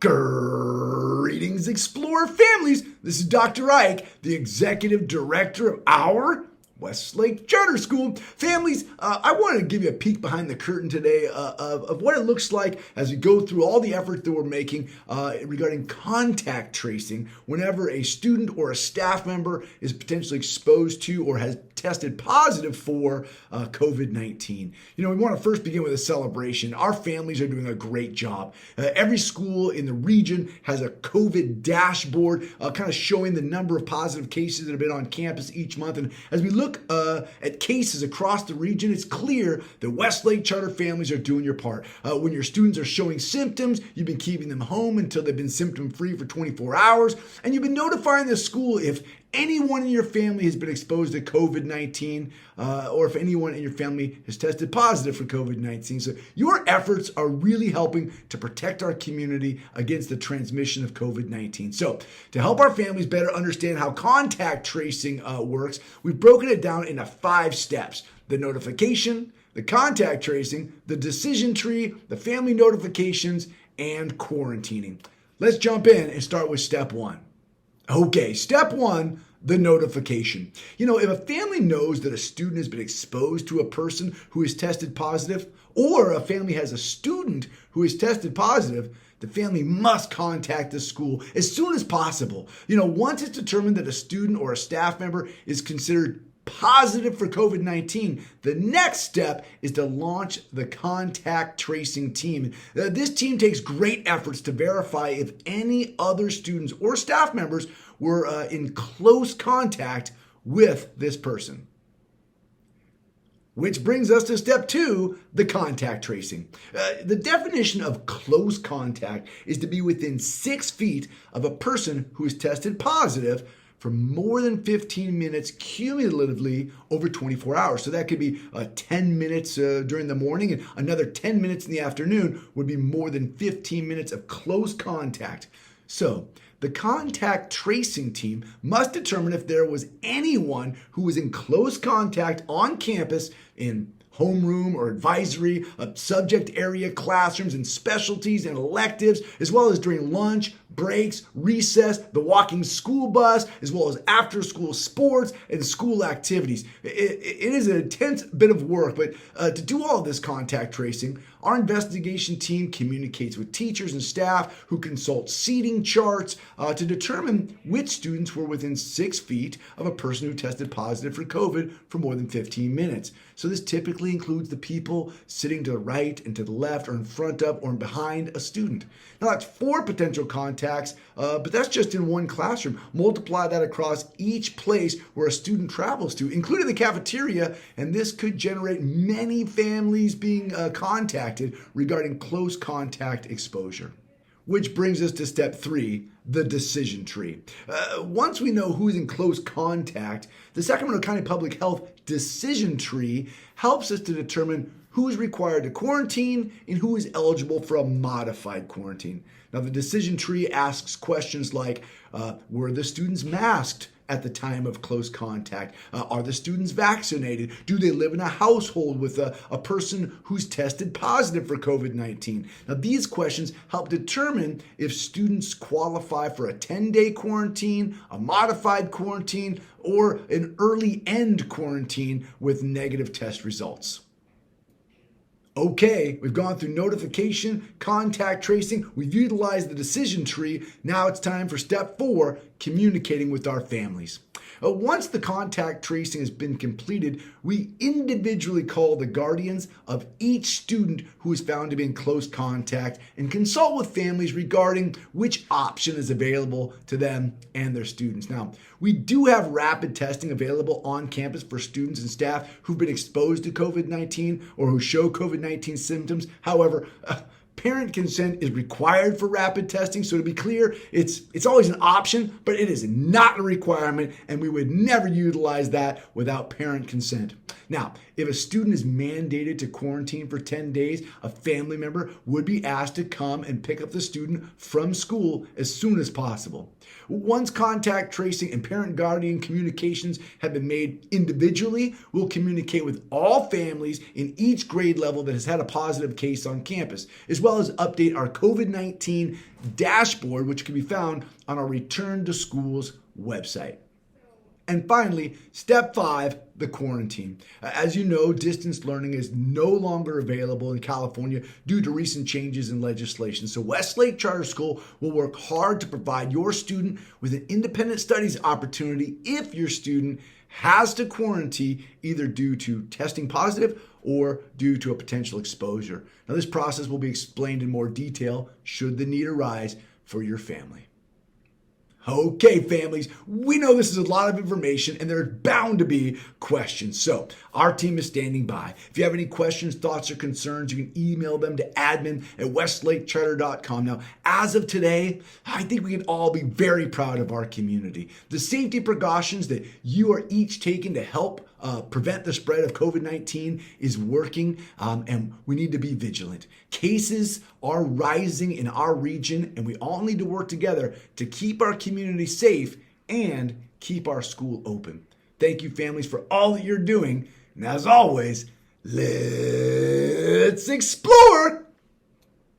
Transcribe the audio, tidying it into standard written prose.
Greetings, Explorer families. This is Dr. Ike, the Executive Director of our Westlake Charter School. Families, I wanted to give you a peek behind the curtain today of what it looks like as we go through all the effort that we're making regarding contact tracing whenever a student or a staff member is potentially exposed to or has tested positive for COVID-19. You know, we want to first begin with a celebration. Our families are doing a great job. Every school in the region has a COVID dashboard kind of showing the number of positive cases that have been on campus each month. And as we look at cases across the region, it's clear that Westlake charter families are doing your part. When your students are showing symptoms, you've been keeping them home until they've been symptom-free for 24 hours, and you've been notifying the school if anyone in your family has been exposed to COVID-19 or if anyone in your family has tested positive for COVID-19. So your efforts are really helping to protect our community against the transmission of COVID-19. So to help our families better understand how contact tracing works, we've broken it down into 5 steps: the notification, the contact tracing, the decision tree, the family notifications, and quarantining. Let's jump in and start with step 1. Okay, step 1, the notification. You know, if a family knows that a student has been exposed to a person who is tested positive, or a family has a student who is tested positive, the family must contact the school as soon as possible. You know, once it's determined that a student or a staff member is considered positive for COVID-19, the next step is to launch the contact tracing team. This team takes great efforts to verify if any other students or staff members were in close contact with this person. Which brings us to step 2, the contact tracing. The definition of close contact is to be within 6 feet of a person who is tested positive for more than 15 minutes cumulatively over 24 hours. So that could be 10 minutes during the morning, and another 10 minutes in the afternoon would be more than 15 minutes of close contact. So the contact tracing team must determine if there was anyone who was in close contact on campus in homeroom or advisory, subject area classrooms and specialties and electives, as well as during lunch, breaks, recess, the walking school bus, as well as after school sports and school activities. It is an intense bit of work, but to do all of this contact tracing, our investigation team communicates with teachers and staff who consult seating charts to determine which students were within 6 feet of a person who tested positive for COVID for more than 15 minutes. So this typically includes the people sitting to the right and to the left or in front of or behind a student. Now that's 4 potential contacts, but that's just in one classroom. Multiply that across each place where a student travels to, including the cafeteria, and this could generate many families being contacted regarding close contact exposure. Which brings us to step 3, the decision tree. Once we know who's in close contact, the Sacramento County Public Health decision tree helps us to determine who is required to quarantine and who is eligible for a modified quarantine. Now, the decision tree asks questions like, were the students masked at the time of close contact? Are the students vaccinated? Do they live in a household with a person who's tested positive for COVID-19? Now, these questions help determine if students qualify for a 10-day quarantine, a modified quarantine, or an early end quarantine with negative test results. Okay, we've gone through notification, contact tracing, we've utilized the decision tree. Now it's time for step 4, communicating with our families. Once the contact tracing has been completed, we individually call the guardians of each student who is found to be in close contact and consult with families regarding which option is available to them and their students. Now, we do have rapid testing available on campus for students and staff who've been exposed to COVID-19 or who show COVID-19 symptoms. However, parent consent is required for rapid testing. So to be clear, it's always an option, but it is not a requirement, and we would never utilize that without parent consent. Now, if a student is mandated to quarantine for 10 days, a family member would be asked to come and pick up the student from school as soon as possible. Once contact tracing and parent-guardian communications have been made individually, we'll communicate with all families in each grade level that has had a positive case on campus, as well as update our COVID-19 dashboard, which can be found on our Return to Schools website. And finally, step 5, the quarantine. As you know, distance learning is no longer available in California due to recent changes in legislation. So Westlake Charter School will work hard to provide your student with an independent studies opportunity if your student has to quarantine either due to testing positive or due to a potential exposure. Now, this process will be explained in more detail should the need arise for your family. Okay, families, we know this is a lot of information and there's bound to be questions. So our team is standing by. If you have any questions, thoughts, or concerns, you can email them to admin@westlakecharter.com. Now, as of today, I think we can all be very proud of our community. The safety precautions that you are each taking to help prevent the spread of COVID-19 is working, and we need to be vigilant. Cases are rising in our region, and we all need to work together to keep our community safe and keep our school open. Thank you, families, for all that you're doing. And as always, let's explore